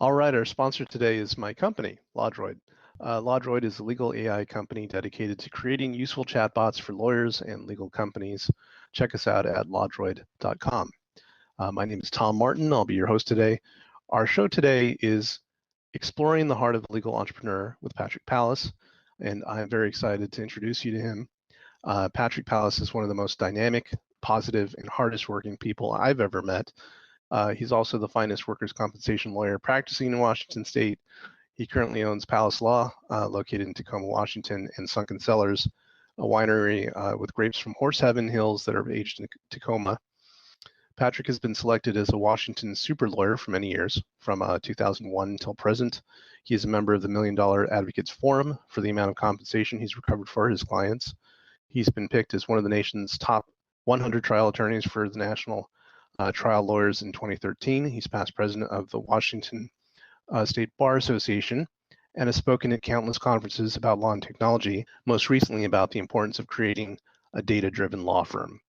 All right, our sponsor today is my company, LawDroid. LawDroid is a legal AI company dedicated to creating useful chatbots for lawyers and legal companies. Check us out at lawdroid.com. My name is Tom Martin. I'll be your host today. Our show today is Exploring the Heart of the Legal Entrepreneur with Patrick Pallas, and I'm very excited to introduce you to him. Patrick Pallas is one of the most dynamic, positive, and hardest working people I've ever met. He's also the finest workers' compensation lawyer practicing in Washington State. He currently owns Pallas Law, located in Tacoma, Washington, and Sunken Cellars, a winery with grapes from Horse Heaven Hills that are aged in Tacoma. Patrick has been selected as a Washington super lawyer for many years, from 2001 until present. He is a member of the $1 Million Advocates Forum for the amount of compensation he's recovered for his clients. He's been picked as one of the nation's top 100 trial attorneys for the National Trial Lawyers in 2013. He's past president of the Washington State Bar Association and has spoken at countless conferences about law and technology, most recently about the importance of creating a data-driven law firm.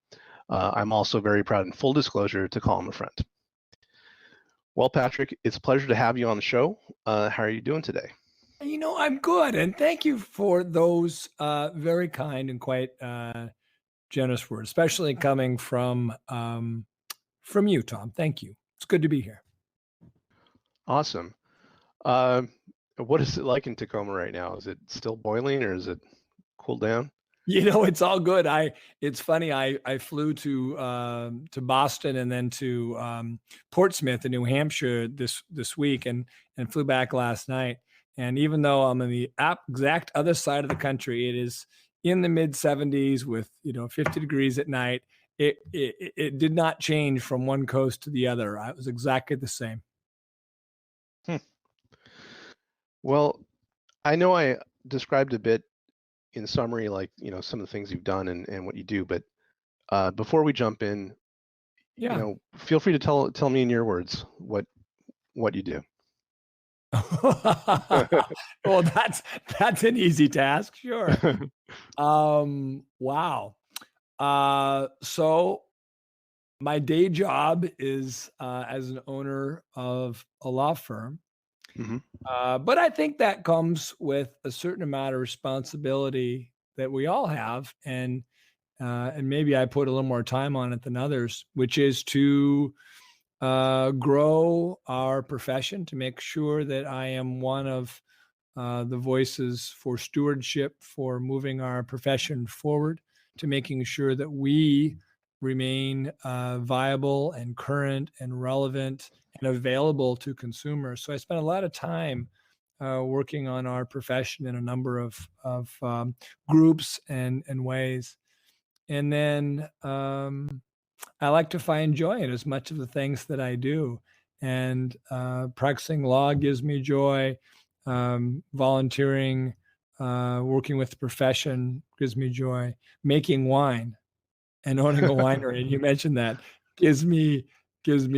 I'm also very proud, in full disclosure, to call him a friend. Well, Patrick, it's a pleasure to have you on the show. How are you doing today? I'm good, and thank you for those very kind and quite generous words, especially coming from you, Tom. Thank you. It's good to be here. Awesome. What is it like in Tacoma right now? Is it still boiling, or is it cooled down? It's all good. It's funny. I flew to Boston and then to Portsmouth in New Hampshire this week, and flew back last night. And even though I'm on the exact other side of the country, it is in the mid 70s with 50 degrees at night. It did not change from one coast to the other. It was exactly the same. Well, I know I described a bit in summary, like some of the things you've done and what you do, but before we jump in, feel free to tell me in your words what you do. Well, that's an easy task. Sure. Wow. So my day job is as an owner of a law firm. Mm-hmm. But I think that comes with a certain amount of responsibility that we all have. And maybe I put a little more time on it than others, which is to grow our profession, to make sure that I am one of the voices for stewardship, for moving our profession forward, to making sure that we remain viable and current and relevant and available to consumers. So I spent a lot of time working on our profession in a number of groups and ways. And then I like to find joy in as much of the things that I do. And practicing law gives me joy. Volunteering, working with the profession gives me joy. Making wine and owning a winery, and you mentioned that, gives me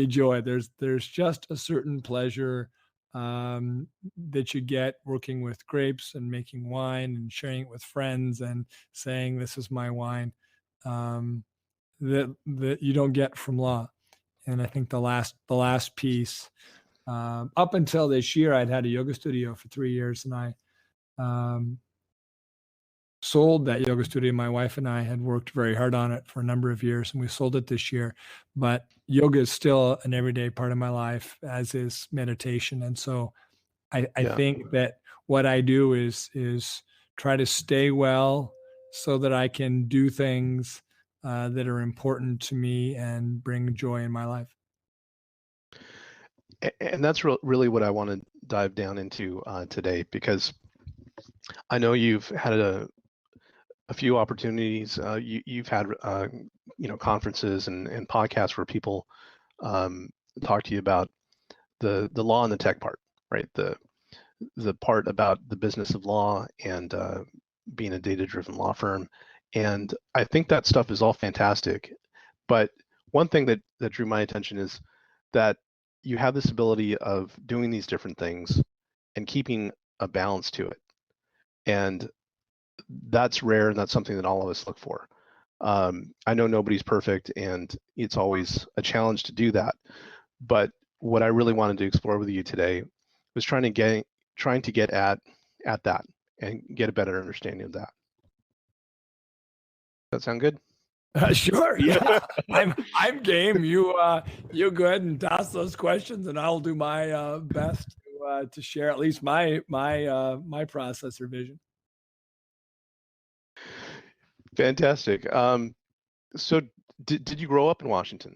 joy. There's just a certain pleasure that you get working with grapes and making wine and sharing it with friends and saying, "This is my wine." That you don't get from law. And I think the last piece, up until this year, I'd had a yoga studio for 3 years, and I sold that yoga studio. My wife and I had worked very hard on it for a number of years, and we sold it this year. But yoga is still an everyday part of my life, as is meditation. And so I think that what I do is try to stay well so that I can do things that are important to me and bring joy in my life. And that's really what I want to dive down into today, because I know you've had a few opportunities. You've had conferences and podcasts where people talk to you about the law and the tech part, right? The part about the business of law and being a data-driven law firm. And I think that stuff is all fantastic. But one thing that drew my attention is that you have this ability of doing these different things and keeping a balance to it. And that's rare, and that's something that all of us look for. I know nobody's perfect, and it's always a challenge to do that. But what I really wanted to explore with you today was trying to get at that and get a better understanding of that. Does that sound good? Sure. Yeah, I'm game. You go ahead and toss those questions, and I'll do my best to share at least my process or vision. Fantastic. So did you grow up in Washington?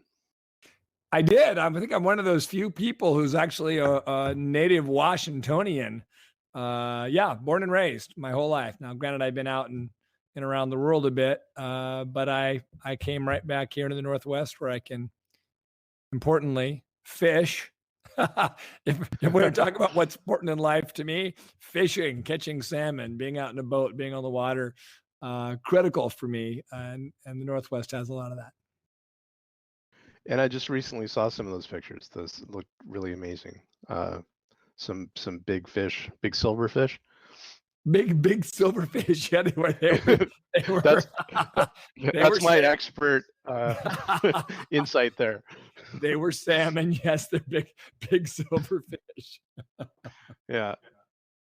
I did. I think I'm one of those few people who's actually a native Washingtonian. Yeah, born and raised my whole life. Now, granted, I've been out and around the world a bit, but I came right back here to the Northwest where I can, importantly, fish. if we're going to talk about what's important in life to me, fishing, catching salmon, being out in a boat, being on the water, critical for me. And the Northwest has a lot of that. And I just recently saw some of those pictures. Those look really amazing. Some big fish, big silverfish. Big silverfish. Yeah, they were. That's my expert insight there. They were salmon. Yes, they're big silverfish. Yeah.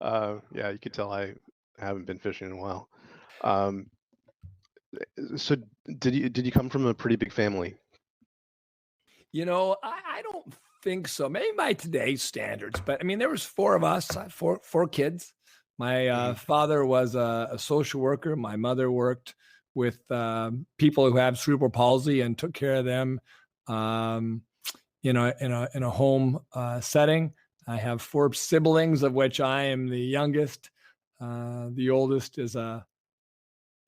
Yeah, you could tell I haven't been fishing in a while. So did you come from a pretty big family? I don't think so. Maybe by today's standards, but I mean, there was four of us, four kids. My father was a social worker. My mother worked with people who have cerebral palsy and took care of them, in a home setting. I have four siblings, of which I am the youngest. The oldest is an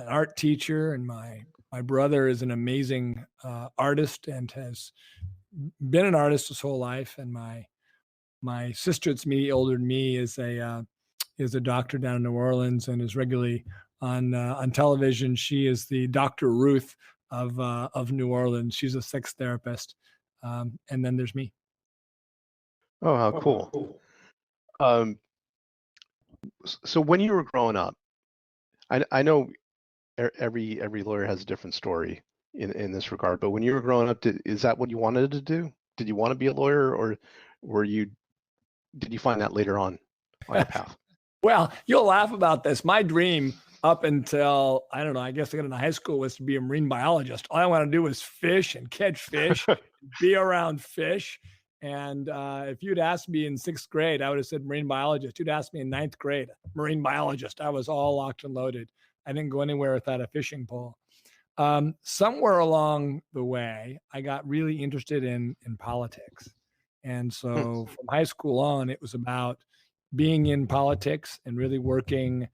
art teacher, and my brother is an amazing artist and has been an artist his whole life. And my sister, that's me, older than me, is a doctor down in New Orleans and is regularly on television. She is the Dr. Ruth of New Orleans. She's a sex therapist. And then there's me. Oh, how cool. So when you were growing up, I know every lawyer has a different story in this regard, but when you were growing up, is that what you wanted to do? Did you want to be a lawyer, or did you find that later on your path? Well, you'll laugh about this. My dream up until, I don't know, I guess I got into high school, was to be a marine biologist. All I want to do was fish and catch fish, be around fish. And if you'd asked me in 6th grade, I would have said marine biologist. You'd asked me in 9th grade, marine biologist. I was all locked and loaded. I didn't go anywhere without a fishing pole. Somewhere along the way, I got really interested in politics. And so from high school on, it was about being in politics and really working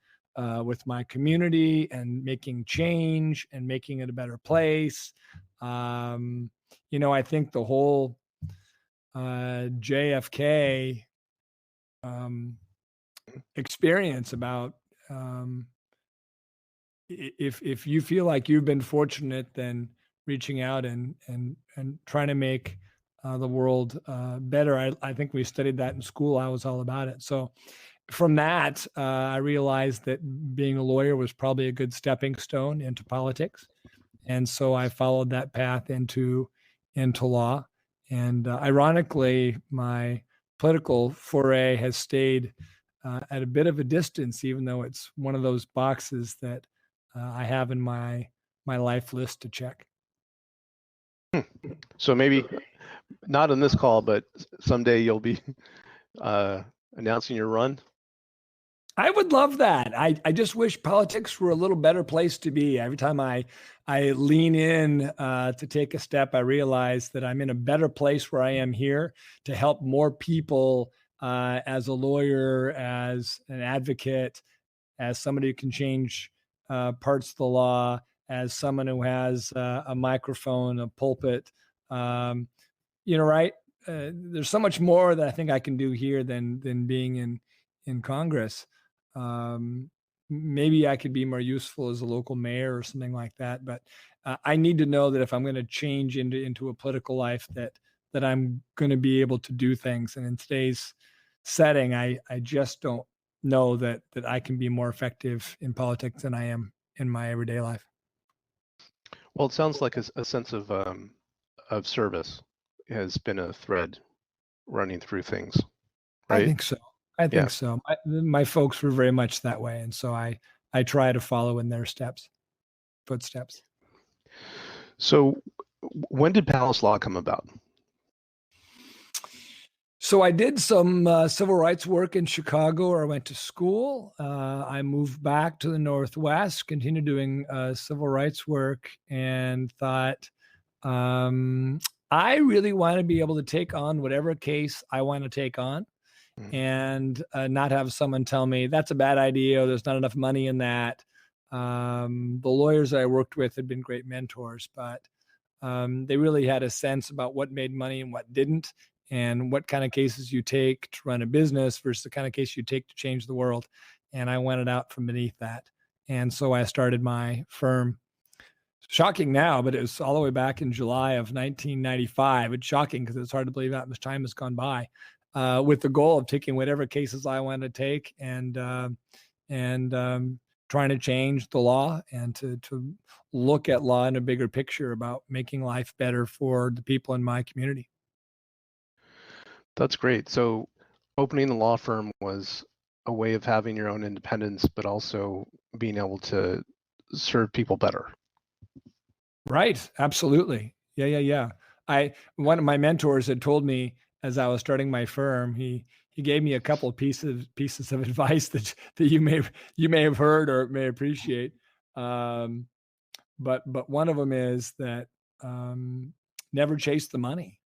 with my community and making change and making it a better place. I think the whole JFK experience about if you feel like you've been fortunate, then reaching out and trying to make the world better. I think we studied that in school. I was all about it. So from that, I realized that being a lawyer was probably a good stepping stone into politics. And so I followed that path into law. And ironically, my political foray has stayed at a bit of a distance, even though it's one of those boxes that I have in my life list to check. So maybe not on this call, but someday you'll be announcing your run. I would love that. I just wish politics were a little better place to be. Every time I lean in to take a step, I realize that I'm in a better place where I am here to help more people as a lawyer, as an advocate, as somebody who can change parts of the law, as someone who has a microphone, a pulpit. Right? There's so much more that I think I can do here than being in Congress. Maybe I could be more useful as a local mayor or something like that. But I need to know that if I'm going to change into a political life, that I'm going to be able to do things. And in today's setting, I just don't know that I can be more effective in politics than I am in my everyday life. Well, it sounds like a sense of service has been a thread running through things, right? I think so. I Yeah. think so. My folks were very much that way, and so I try to follow in their footsteps. So when did Palace Law come about? So I did some civil rights work in Chicago, where I went to school. I moved back to the Northwest, continued doing civil rights work, and thought, I really want to be able to take on whatever case I want to take on, Mm. and not have someone tell me that's a bad idea or there's not enough money in that. The lawyers I worked with had been great mentors, but they really had a sense about what made money and what didn't, and what kind of cases you take to run a business versus the kind of case you take to change the world. And I wanted out from beneath that. And so I started my firm. Shocking now, but it was all the way back in July of 1995. It's shocking because it's hard to believe that much time has gone by, with the goal of taking whatever cases I wanted to take and trying to change the law and to look at law in a bigger picture about making life better for the people in my community. That's great. So opening the law firm was a way of having your own independence, but also being able to serve people better. Right. Absolutely. Yeah. One of my mentors had told me as I was starting my firm, he gave me a couple of pieces of advice that you may have heard or may appreciate. Um, but one of them is that, never chase the money.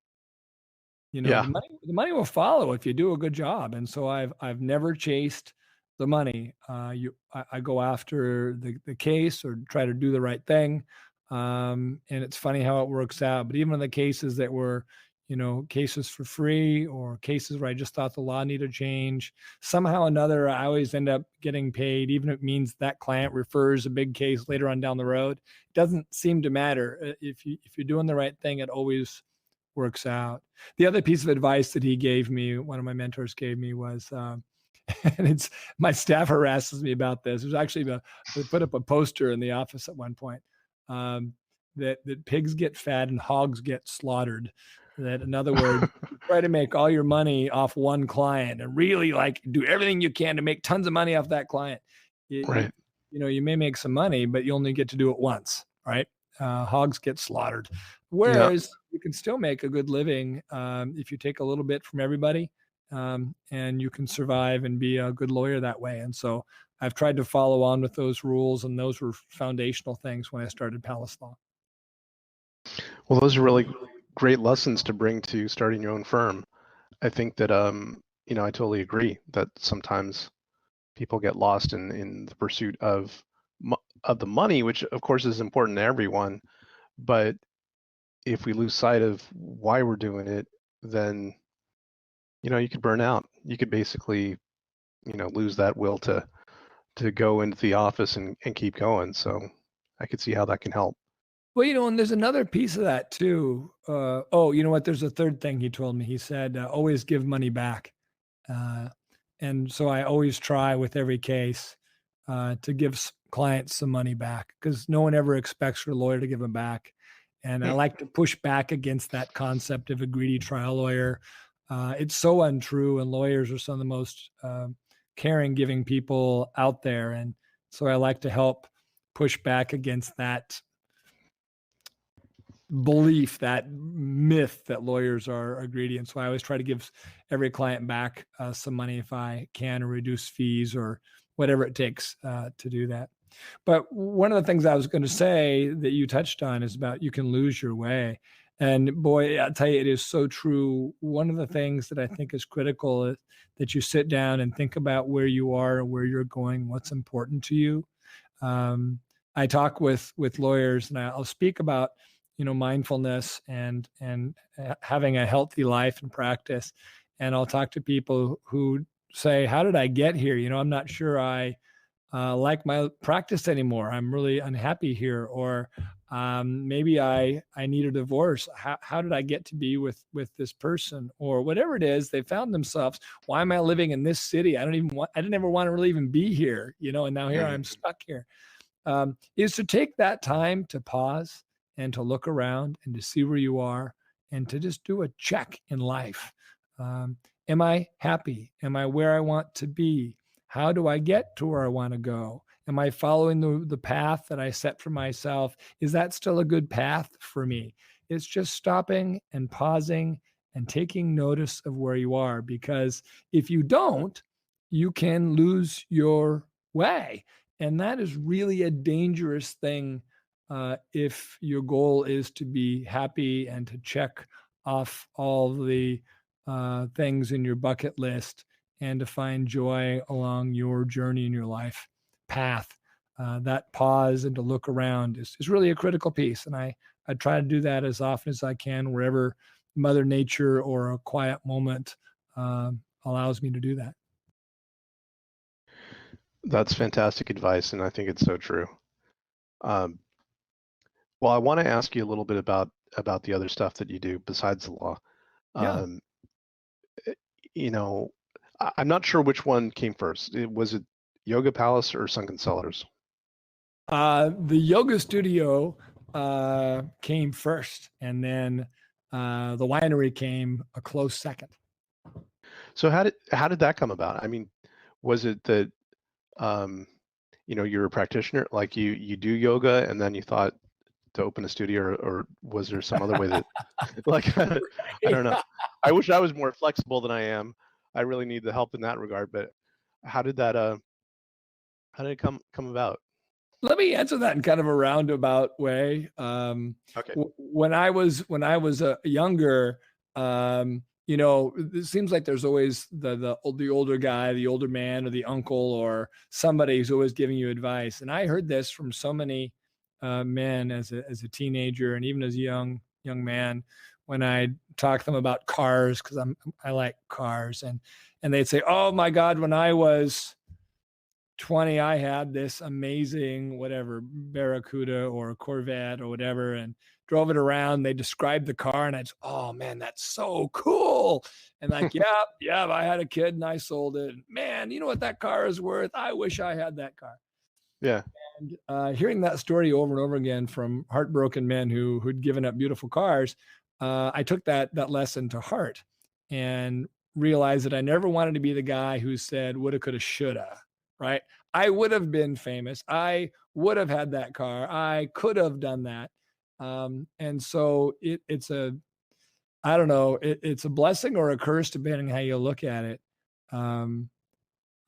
You know, Yeah. the money will follow if you do a good job. And so I've never chased the money. I go after the case or try to do the right thing. And it's funny how it works out. But even in the cases that were, cases for free or cases where I just thought the law needed change, somehow or another, I always end up getting paid, even if it means that client refers a big case later on down the road. It doesn't seem to matter. If you're doing the right thing, it always works out. The other piece of advice that he gave me, one of my mentors gave me, was, and it's my staff harasses me about this. It was actually they put up a poster in the office at one point, um, that pigs get fed and hogs get slaughtered. That, in other words, you try to make all your money off one client and really like do everything you can to make tons of money off that client. Right. You may make some money, but you only get to do it once, right? Hogs get slaughtered. Yeah. Whereas you can still make a good living, if you take a little bit from everybody, and you can survive and be a good lawyer that way. And so I've tried to follow on with those rules, and those were foundational things when I started Palace Law. Well, those are really great lessons to bring to starting your own firm. I think that I totally agree that sometimes people get lost in the pursuit of the money, which of course is important to everyone. But if we lose sight of why we're doing it, then you could burn out. You could basically lose that will to go into the office and keep going. So I could see how that can help. Well, and there's another piece of that too. Oh, you know what? There's a third thing he told me. He said, always give money back. Uh, and so I always try with every case to give clients some money back, because no one ever expects for a lawyer to give them back. And I like to push back against that concept of a greedy trial lawyer. It's so untrue, and lawyers are some of the most caring, giving people out there. And so I like to help push back against that belief, that myth that lawyers are greedy. And so I always try to give every client back some money if I can, or reduce fees or whatever it takes to do that. But one of the things I was going to say that you touched on is about you can lose your way. And boy, I'll tell you, it is so true. One of the things that I think is critical is that you sit down and think about where you are, where you're going, what's important to you. I talk with lawyers, and I'll speak about mindfulness and having a healthy life and practice. And I'll talk to people who say, "How did I get here? I'm not sure I like my practice anymore. I'm really unhappy here." Or maybe I need a divorce. How did I get to be with this person? Or whatever it is, they found themselves, why am I living in this city? I didn't ever want to really even be here, and now here I'm stuck here. Is to take that time to pause and to look around and to see where you are and to just do a check in life. Am I happy? Am I where I want to be? How do I get to where I want to go? Am I following the path that I set for myself? Is that still a good path for me? It's just stopping and pausing and taking notice of where you are, because if you don't, you can lose your way. And that is really a dangerous thing if your goal is to be happy and to check off all the things in your bucket list and to find joy along your journey in your life path. That pause and to look around is really a critical piece. And I try to do that as often as I can, wherever Mother Nature or a quiet moment allows me to do that. That's fantastic advice, and I think it's so true. Um, well, I want to ask you a little bit about the other stuff that you do besides the law. Yeah. Um, I'm not sure which one came first. Was it Yoga Palace or Sunken Cellars? The yoga studio came first, and then the winery came a close second. So how did that come about? I mean, was it that you're a practitioner, like you do yoga, and then you thought to open a studio, or was there some other way that, like, I don't know. I wish I was more flexible than I am. I really need the help in that regard. But how did it come about? Let me answer that in kind of a roundabout way. Okay. When I was younger, it seems like there's always the older guy, the older man, or the uncle, or somebody who's always giving you advice. And I heard this from so many men as a teenager, and even as a young man, when I talk to them about cars, because I like cars, and they'd say, "Oh my God, when I was 20, I had this amazing whatever Barracuda or Corvette or whatever, and drove it around." They described the car, and I'd say, "Oh man, that's so cool." And like, yeah, I had a kid and I sold it. Man, you know what that car is worth? I wish I had that car. Yeah. And hearing that story over and over again from heartbroken men who'd given up beautiful cars, I took that lesson to heart and realized that I never wanted to be the guy who said woulda, coulda, shoulda. Right? I would have been famous. I would have had that car. I could have done that. And so it's I don't know, it's a blessing or a curse depending how you look at it.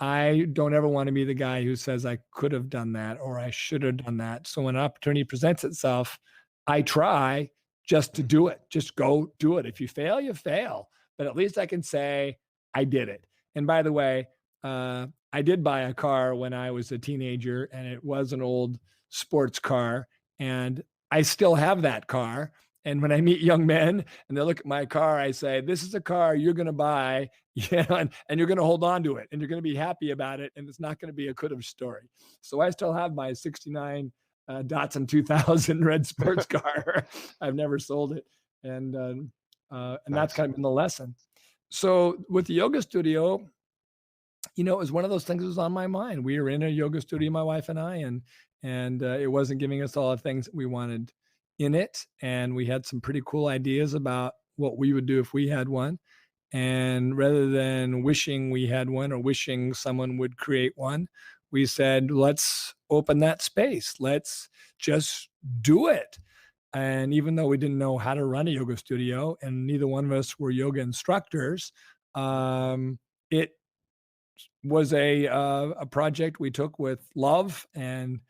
I don't ever want to be the guy who says I could have done that or I should have done that. So when an opportunity presents itself, I try just to do it. Just go do it. If you fail, you fail. But at least I can say I did it. And by the way, I did buy a car when I was a teenager, and it was an old sports car, and I still have that car. And when I meet young men and they look at my car, I say, "This is a car you're going to buy, and you're going to hold on to it, and you're going to be happy about it, and it's not going to be a could have story." So I still have my '69 Datsun 2000 red sports car. I've never sold it, and that's kind of been the lesson. So with the yoga studio, it was one of those things that was on my mind. We were in a yoga studio, my wife and I, and it wasn't giving us all the things that we wanted in it. And we had some pretty cool ideas about what we would do if we had one. And rather than wishing we had one or wishing someone would create one, we said, let's open that space. Let's just do it. And even though we didn't know how to run a yoga studio and neither one of us were yoga instructors, it was a project we took with love, and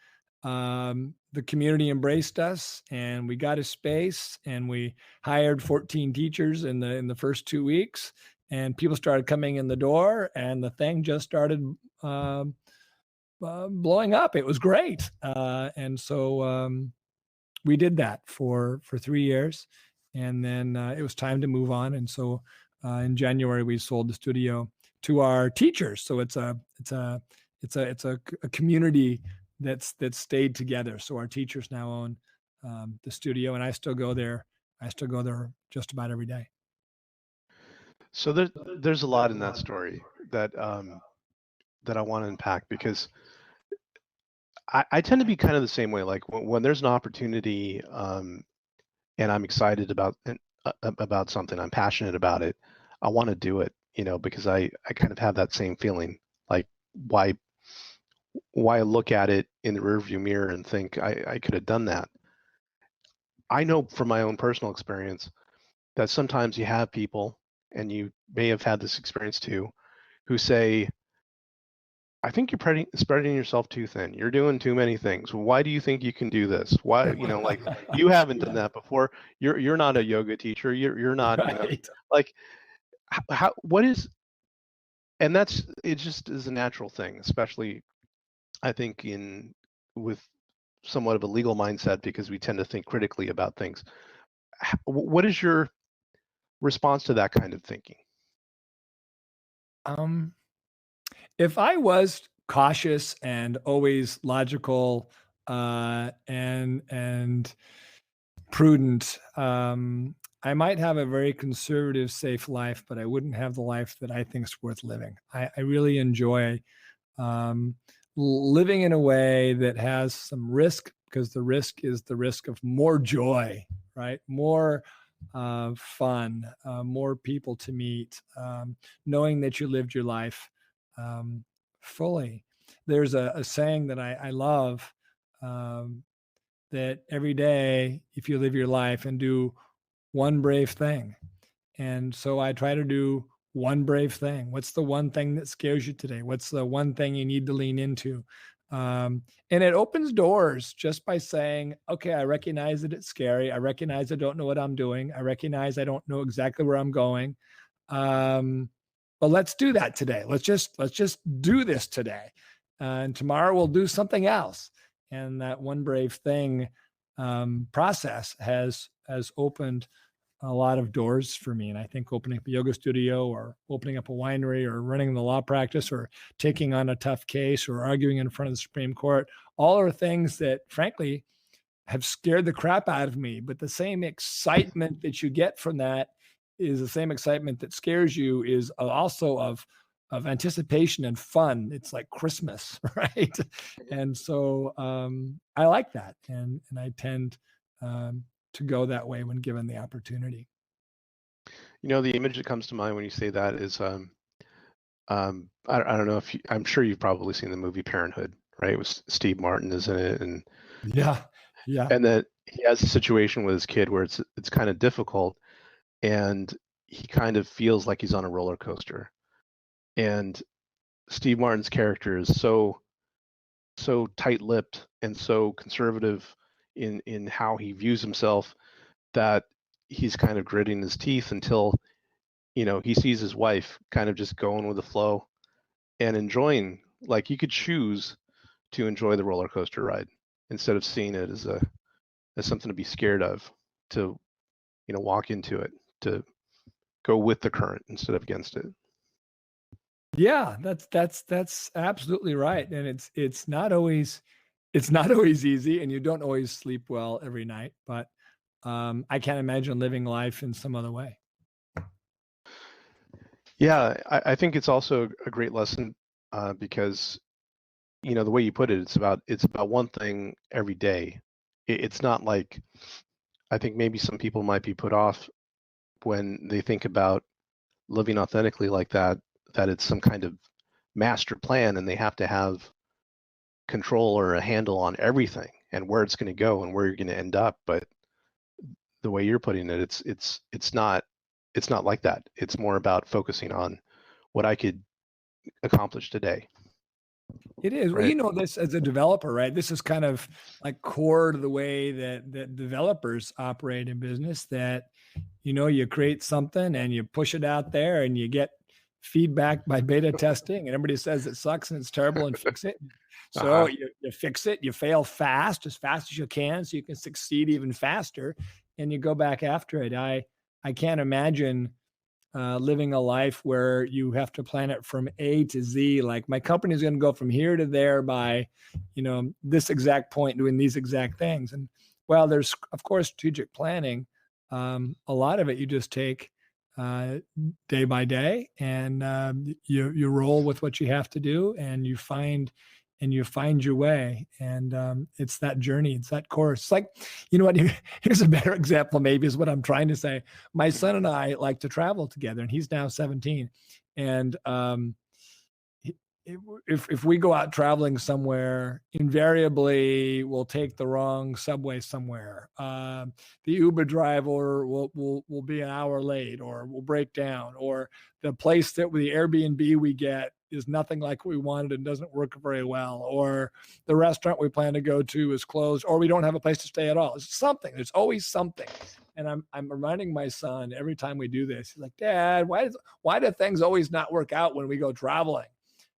the community embraced us, and we got a space, and we hired 14 teachers in the first 2 weeks, and people started coming in the door, and the thing just started blowing up. It was great, and so we did that for 3 years, and then it was time to move on, and so in January we sold the studio to our teachers. So it's a community that's stayed together. So our teachers now own the studio, and I still go there. Just about every day. So there's a lot in that story that that I want to unpack, because I tend to be kind of the same way. Like when there's an opportunity and I'm excited about something, I'm passionate about it, I want to do it. because I kind of have that same feeling. Like, why look at it in the rearview mirror and think I could have done that? I know from my own personal experience that sometimes you have people, and you may have had this experience too, who say, I think you're spreading yourself too thin. You're doing too many things. Why do you think you can do this? Why, like, you haven't done that before. You're not a yoga teacher. You're not, Right. like, what is, and it just is a natural thing, especially I think with somewhat of a legal mindset, because we tend to think critically about things. What is your response to that kind of thinking? Um, if I was cautious and always logical, and prudent, I might have a very conservative, safe life, but I wouldn't have the life that I think is worth living. I really enjoy um, living in a way that has some risk, because the risk is the risk of more joy, right? More fun, more people to meet, knowing that you lived your life um, fully. There's a saying that I love, um, that every day, if you live your life and do one brave thing. And so I try to do one brave thing. What's the one thing that scares you today? What's the one thing you need to lean into? And it opens doors just by saying, okay, I recognize that it's scary. I recognize I don't know what I'm doing. I recognize I don't know exactly where I'm going. But let's do that today. Let's just do this today. And tomorrow we'll do something else. And that one brave thing process has opened a lot of doors for me. And I think opening up a yoga studio, or opening up a winery, or running the law practice, or taking on a tough case, or arguing in front of the Supreme Court, all are things that, frankly, have scared the crap out of me. But the same excitement that you get from that is the same excitement that scares you, is also of anticipation and fun. It's like Christmas, right? And so I like that, and I tend to go that way when given the opportunity. The image that comes to mind when you say that is, I don't know if I'm sure you've probably seen the movie Parenthood, right? With Steve Martin is in it, Yeah, yeah, and then he has a situation with his kid where it's kind of difficult, and he kind of feels like he's on a roller coaster. And Steve Martin's character is so tight-lipped and so conservative in how he views himself, that he's kind of gritting his teeth until he sees his wife kind of just going with the flow and enjoying. Like, you could choose to enjoy the roller coaster ride instead of seeing it as something to be scared of, to walk into it, to go with the current instead of against it. yeah. That's absolutely right. And it's not always easy, and you don't always sleep well every night. But I can't imagine living life in some other way. Yeah, I think it's also a great lesson, because the way you put it, it's about one thing every day. It's not like, I think maybe some people might be put off when they think about living authentically like that it's some kind of master plan, and they have to have control or a handle on everything and where it's going to go and where you're going to end up. But the way you're putting it, it's not like that. It's more about focusing on what I could accomplish today, It is. Well, right? this as a developer, right? This is kind of like core to the way that developers operate in business. That you create something and you push it out there, and you get feedback by beta testing, and everybody says it sucks and it's terrible, and fix it. So Uh-huh. you fix it, you fail fast as you can, so you can succeed even faster, and you go back after it. I can't imagine living a life where you have to plan it from A to Z. Like, my company is going to go from here to there by, this exact point, doing these exact things. And while there's, of course, strategic planning, a lot of it you just take day by day, and you roll with what you have to do, and you find and you find your way. And it's that journey, it's that course. It's like, you know what? Here's a better example, maybe, is what I'm trying to say. My son and I like to travel together, and he's now 17. And if we go out traveling somewhere, invariably we'll take the wrong subway somewhere. The Uber driver will be an hour late, or will break down, or the place that the Airbnb we get is nothing like we wanted and doesn't work very well, or the restaurant we plan to go to is closed, or we don't have a place to stay at all. It's something. There's always something. And I'm reminding my son every time we do this. He's like, "Dad, why do things always not work out when we go traveling?"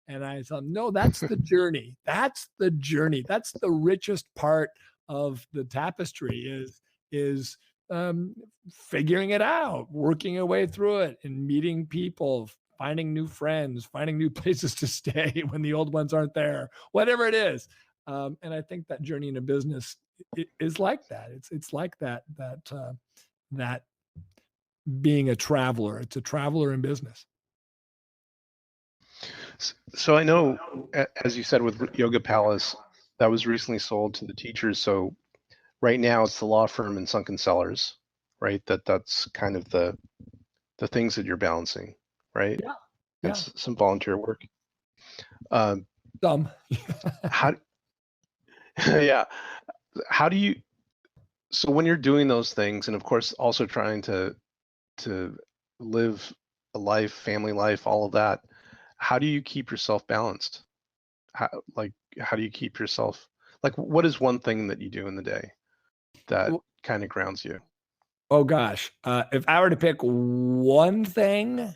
And I tell him, no, that's the journey. That's the journey. That's the richest part of the tapestry is figuring it out, working your way through it, and meeting people, finding new friends, finding new places to stay when the old ones aren't there, whatever it is. And I think that journey in a business is like that. It's like that being a traveler. It's a traveler in business. So I know, as you said, with Yoga Palace, that was recently sold to the teachers. So right now it's the law firm and Sunken Cellars, right? That's kind of the things that you're balancing, right? Yeah. It's some volunteer work. Some. How? Yeah. How do you? So when you're doing those things, and of course also trying to live a life, family life, all of that, how do you keep yourself balanced? How do you keep yourself, like, what is one thing that you do in the day that kind of grounds you? Oh gosh. If I were to pick one thing,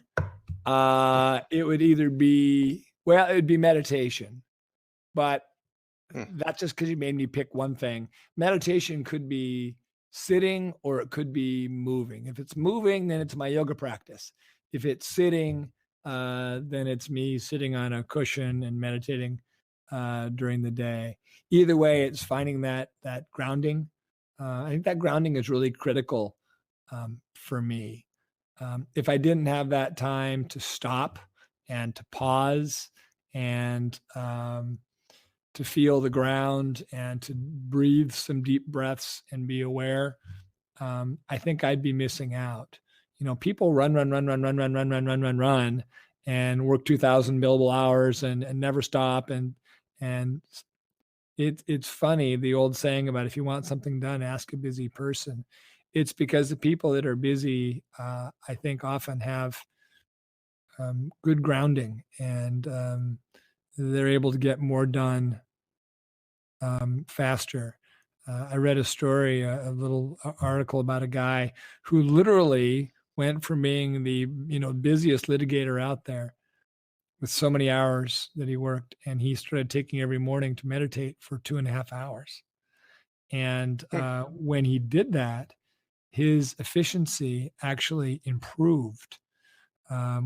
it would either be, well, it would be meditation. But that's just because you made me pick one thing. Meditation could be sitting, or it could be moving. If it's moving, then it's my yoga practice. If it's sitting, then it's me sitting on a cushion and meditating during the day. Either way, it's finding that grounding. I think that grounding is really critical for me. If I didn't have that time to stop and to pause and to feel the ground and to breathe some deep breaths and be aware, I think I'd be missing out. You know, people run and work 2,000 billable hours and never stop. And it's funny, the old saying about, if you want something done, ask a busy person. It's because the people that are busy, I think, often have good grounding, and they're able to get more done faster. I read a story, a little article about a guy who literally went from being the busiest litigator out there with so many hours that he worked, and he started taking every morning to meditate for 2.5 hours. And when he did that, his efficiency actually improved.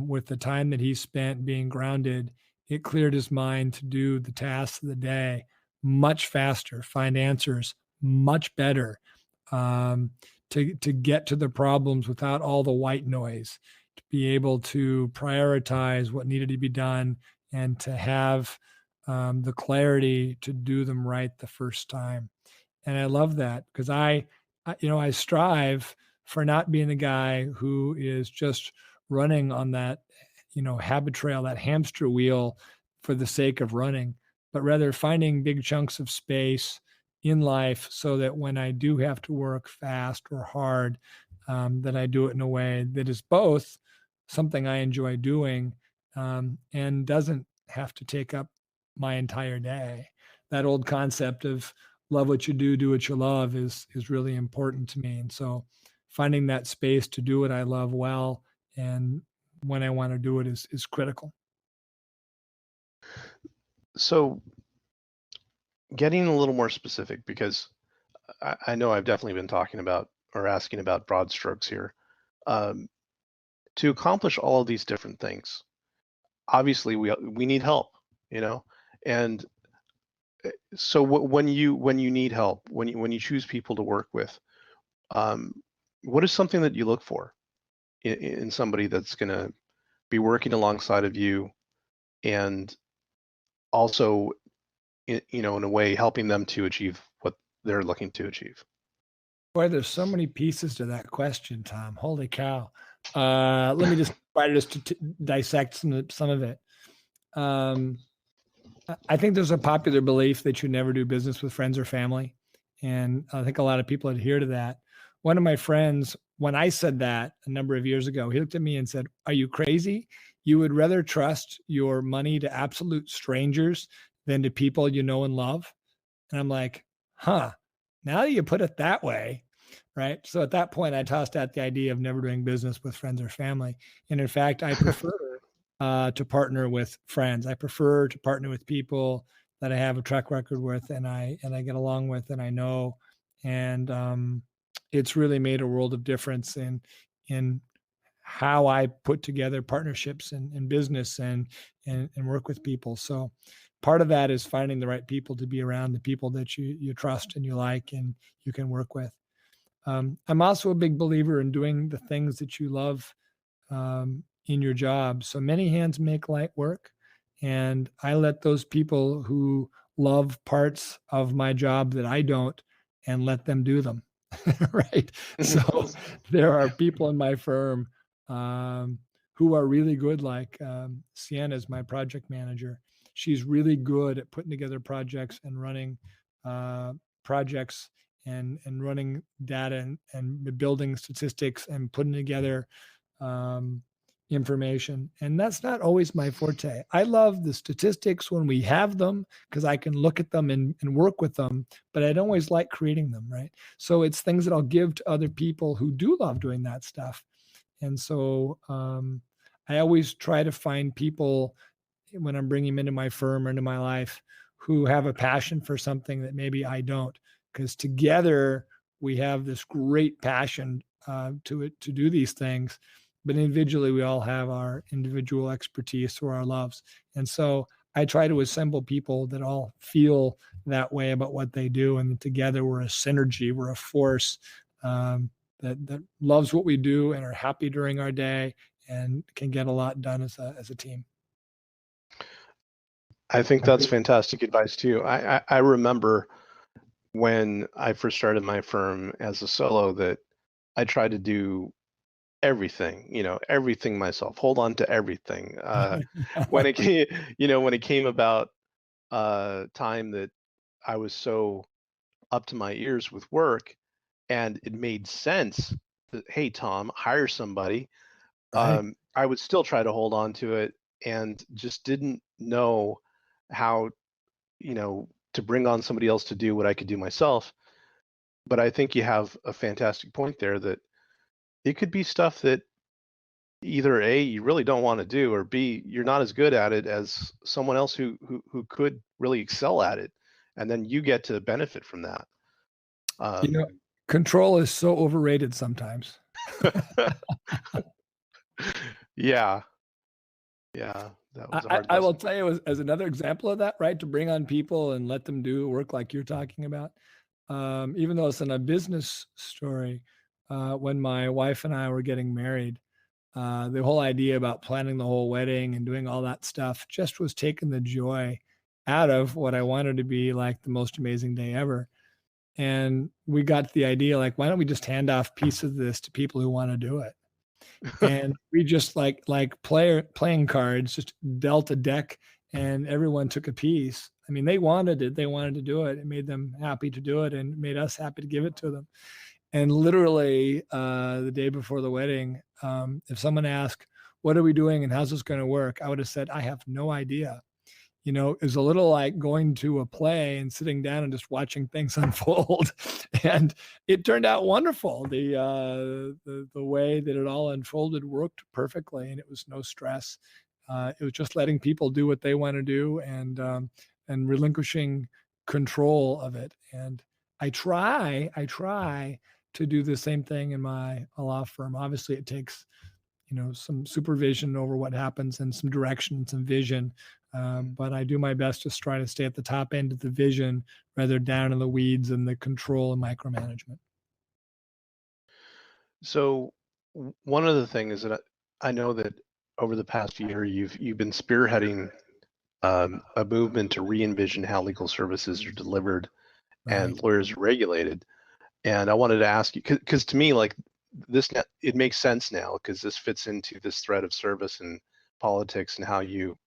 With the time that he spent being grounded, it cleared his mind to do the tasks of the day much faster, find answers much better, to get to the problems without all the white noise, to be able to prioritize what needed to be done, and to have the clarity to do them right the first time. And I love that, because I strive for not being the guy who is just running on that, habit trail, that hamster wheel for the sake of running, but rather finding big chunks of space in life so that when I do have to work fast or hard, that I do it in a way that is both something I enjoy doing, and doesn't have to take up my entire day. That old concept of love what you do what you love is really important to me. And so finding that space to do what I love well, and when I want to do it, is critical. So getting a little more specific, because I know I've definitely been talking about or asking about broad strokes here. To accomplish all of these different things, obviously we need help, and so when you need help, when you choose people to work with, what is something that you look for in somebody that's going to be working alongside of you, and also in a way, helping them to achieve what they're looking to achieve? Boy, there's so many pieces to that question, Tom. Holy cow. Let me just try to dissect some of it. I think there's a popular belief that you never do business with friends or family. And I think a lot of people adhere to that. One of my friends, when I said that a number of years ago, he looked at me and said, "Are you crazy? You would rather trust your money to absolute strangers than to people you know and love?" And I'm like, huh, now that you put it that way, right? So at that point, I tossed out the idea of never doing business with friends or family. And in fact, I prefer to partner with friends. I prefer to partner with people that I have a track record with and I get along with and I know. And it's really made a world of difference in how I put together partnerships and business and work with people. So part of that is finding the right people to be around, the people that you trust and you like and you can work with. I'm also a big believer in doing the things that you love in your job. So many hands make light work. And I let those people who love parts of my job that I don't and let them do them. Right. So there are people in my firm who are really good, like Sienna is my project manager. She's really good at putting together projects and running projects and running data and building statistics and putting together information. And that's not always my forte. I love the statistics when we have them because I can look at them and work with them, but I don't always like creating them, right? So it's things that I'll give to other people who do love doing that stuff. And so I always try to find people when I'm bringing them into my firm or into my life who have a passion for something that maybe I don't, because together we have this great passion to do these things, but individually we all have our individual expertise or our loves. And so I try to assemble people that all feel that way about what they do, and together we're a synergy, we're a force that loves what we do and are happy during our day and can get a lot done as a team. I think that's fantastic advice too. I remember when I first started my firm as a solo that I tried to do everything, everything myself, hold on to everything. When it came, when it came about time that I was so up to my ears with work and it made sense that, hey, Tom, hire somebody. Right. I would still try to hold on to it and just didn't know how, to bring on somebody else to do what I could do myself. But I think you have a fantastic point there that it could be stuff that either A, you really don't want to do, or B, you're not as good at it as someone else who could really excel at it. And then you get to benefit from that. Control is so overrated sometimes. Yeah. Yeah. That was a hard I will lesson. tell you as another example of that, right? To bring on people and let them do work like you're talking about. Even though it's in a business story, when my wife and I were getting married, the whole idea about planning the whole wedding and doing all that stuff just was taking the joy out of what I wanted to be like the most amazing day ever. And we got the idea, like, why don't we just hand off pieces of this to people who want to do it? And we just like playing cards, just dealt a deck and everyone took a piece. I mean, they wanted it. They wanted to do it. It made them happy to do it and made us happy to give it to them. And literally the day before the wedding, if someone asked, what are we doing and how's this going to work? I would have said, I have no idea. It was a little like going to a play and sitting down and just watching things unfold. And it turned out wonderful. The way that it all unfolded worked perfectly, and it was no stress. It was just letting people do what they want to do and relinquishing control of it. And I try to do the same thing in my law firm. Obviously, it takes some supervision over what happens and some direction and some vision. But I do my best to try to stay at the top end of the vision rather down in the weeds and the control and micromanagement. So one of the things that I know that over the past year you've been spearheading a movement to re-envision how legal services are delivered and Right. lawyers are regulated. And I wanted to ask you, because to me, like this, it makes sense now because this fits into this thread of service and politics and how you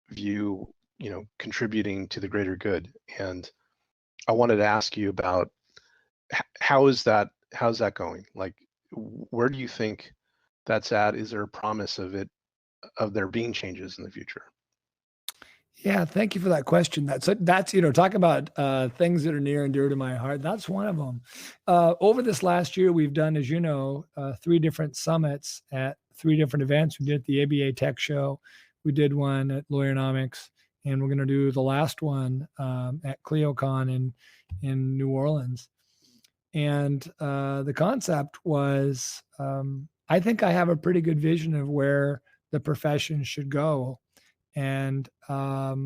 view, contributing to the greater good. And I wanted to ask you about how's that going? Like, where do you think that's at? Is there a promise of there being changes in the future? Yeah, thank you for that question. That's talk about things that are near and dear to my heart. That's one of them. Over this last year, we've done, as you know, 3 different summits at 3 different events. We did at the ABA Tech Show, we did one at Lawyeronomics, and we're going to do the last one at CleoCon in New Orleans. And the concept was, I think I have a pretty good vision of where the profession should go. And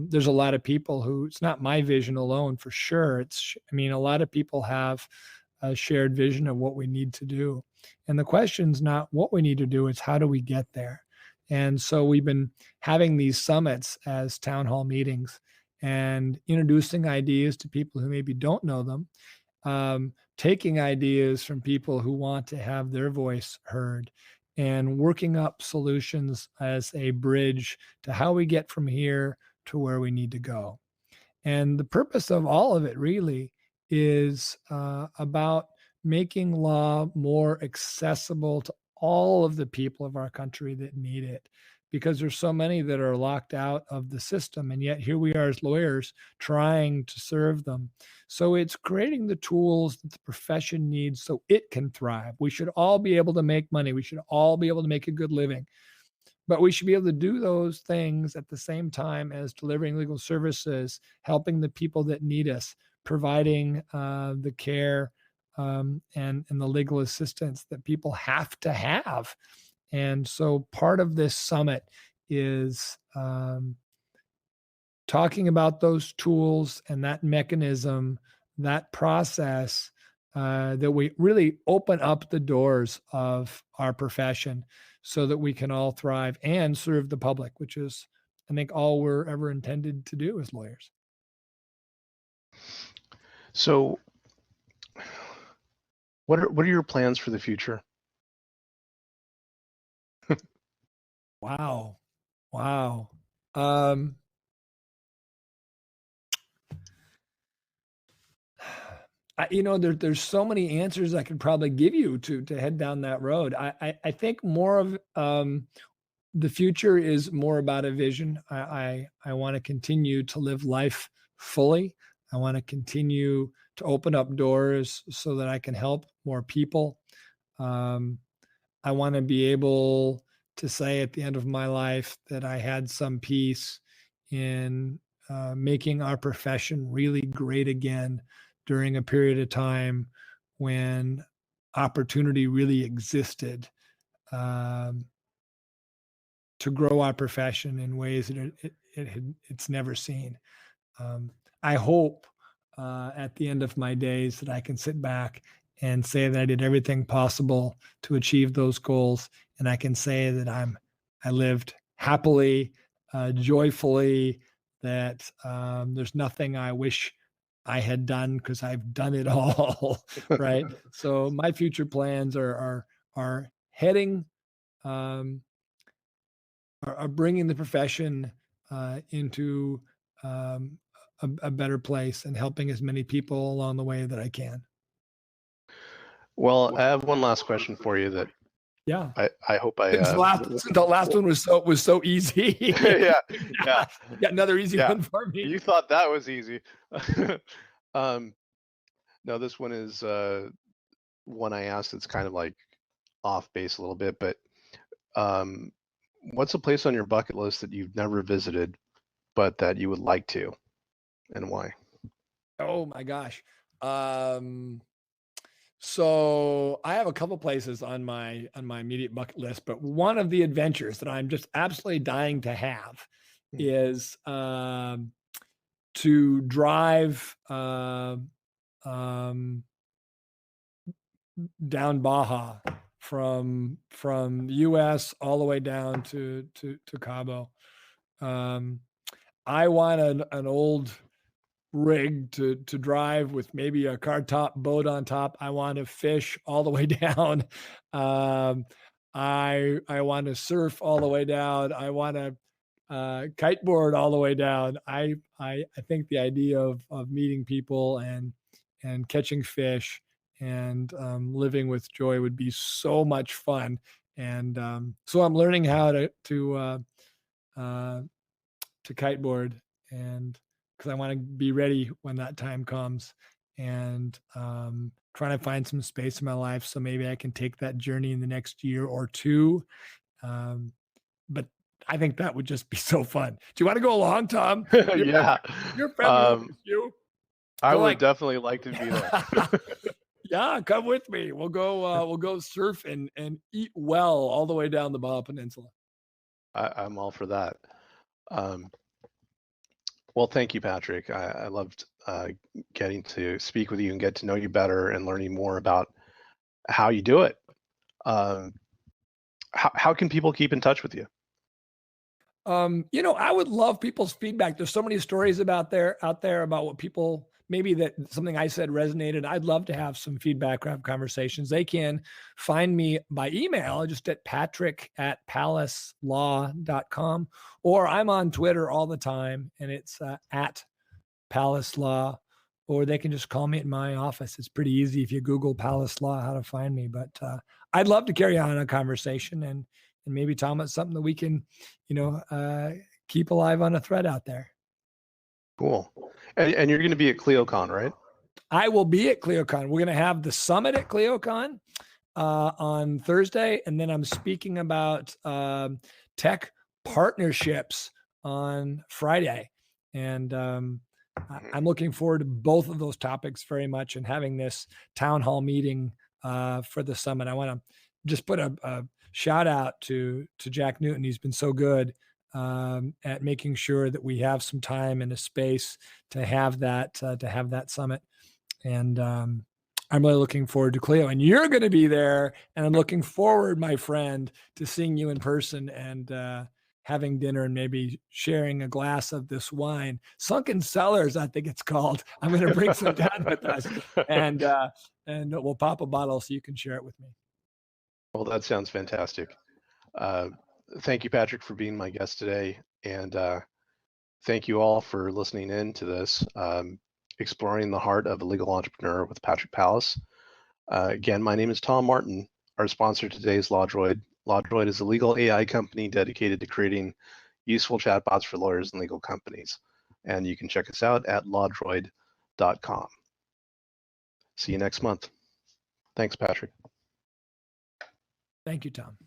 there's a lot of people who, it's not my vision alone for sure. A lot of people have a shared vision of what we need to do. And the question's not what we need to do, it's how do we get there? And so we've been having these summits as town hall meetings and introducing ideas to people who maybe don't know them, taking ideas from people who want to have their voice heard, and working up solutions as a bridge to how we get from here to where we need to go. And the purpose of all of it really is about making law more accessible to all of the people of our country that need it, because there's so many that are locked out of the system, and yet here we are as lawyers trying to serve them. So it's creating the tools that the profession needs so it can thrive. We should all be able to make money. We should all be able to make a good living. But we should be able to do those things at the same time as delivering legal services, helping the people that need us, providing the care and the legal assistance that people have to have. And so part of this summit is talking about those tools and that mechanism, that process, that we really open up the doors of our profession so that we can all thrive and serve the public, which is, I think, all we're ever intended to do as lawyers. So, what are your plans for the future? Wow. Wow. There's so many answers I could probably give you to head down that road. I think more of the future is more about a vision. I want to continue to live life fully. I want to continue to open up doors so that I can help more people. I want to be able to say at the end of my life that I had some peace in making our profession really great again during a period of time when opportunity really existed to grow our profession in ways that it's never seen. I hope at the end of my days that I can sit back and say that I did everything possible to achieve those goals, and I can say that I lived happily, joyfully. That there's nothing I wish I had done because I've done it all. Right. So my future plans are heading. Are bringing the profession into a better place and helping as many people along the way that I can. Well, I have one last question for you that Yeah. I hope I Since the last one was so easy. yeah. Got another easy Yeah. one for me. You thought that was easy. No, this one is one I asked that's kind of like off base a little bit, but what's a place on your bucket list that you've never visited but that you would like to, and why? Oh my gosh. So I have a couple places on my immediate bucket list, but one of the adventures that I'm just absolutely dying to have is to drive down Baja from the U.S. all the way down to Cabo. I want an old rig to drive with maybe a car top boat on top. I want to fish all the way down. I want to surf all the way down. I want to kiteboard all the way down. I think the idea of meeting people and catching fish and living with joy would be so much fun. And so I'm learning how to kiteboard, and because I want to be ready when that time comes, and trying to find some space in my life so maybe I can take that journey in the next year or two. Um, but I think that would just be so fun. Do you want to go along, Tom? Yeah. Your friend with you. I Go would like- definitely like to be there. Yeah, come with me. We'll go surf and eat well all the way down the Baja Peninsula. I'm all for that. Well, thank you, Patrick. I loved getting to speak with you and get to know you better and learning more about how you do it. How can people keep in touch with you? I would love people's feedback. There's so many stories out there about what people, maybe that something I said resonated. I'd love to have some feedback or have conversations. They can find me by email, just at patrick@palacelaw.com, or I'm on Twitter all the time, and it's at Palace Law, or they can just call me at my office. It's pretty easy if you Google Palace Law how to find me. But I'd love to carry on a conversation, and maybe, Tom, it's something that we can, keep alive on a thread out there. Cool. And you're going to be at ClioCon, right? I will be at ClioCon. We're going to have the summit at ClioCon on Thursday, and then I'm speaking about tech partnerships on Friday. And I'm looking forward to both of those topics very much, and having this town hall meeting for the summit. I want to just put a shout out to Jack Newton. He's been so good at making sure that we have some time and a space to have that summit. And I'm really looking forward to Clio, and you're going to be there. And I'm looking forward, my friend, to seeing you in person and having dinner and maybe sharing a glass of this wine. Sunken Cellars, I think it's called. I'm going to bring some down with us, and we'll pop a bottle so you can share it with me. Well, that sounds fantastic. Thank you, Patrick, for being my guest today. And thank you all for listening in to this, Exploring the Heart of a Legal Entrepreneur with Patrick Palace. Again, my name is Tom Martin. Our sponsor today is LawDroid. LawDroid is a legal AI company dedicated to creating useful chatbots for lawyers and legal companies. And you can check us out at lawdroid.com. See you next month. Thanks, Patrick. Thank you, Tom.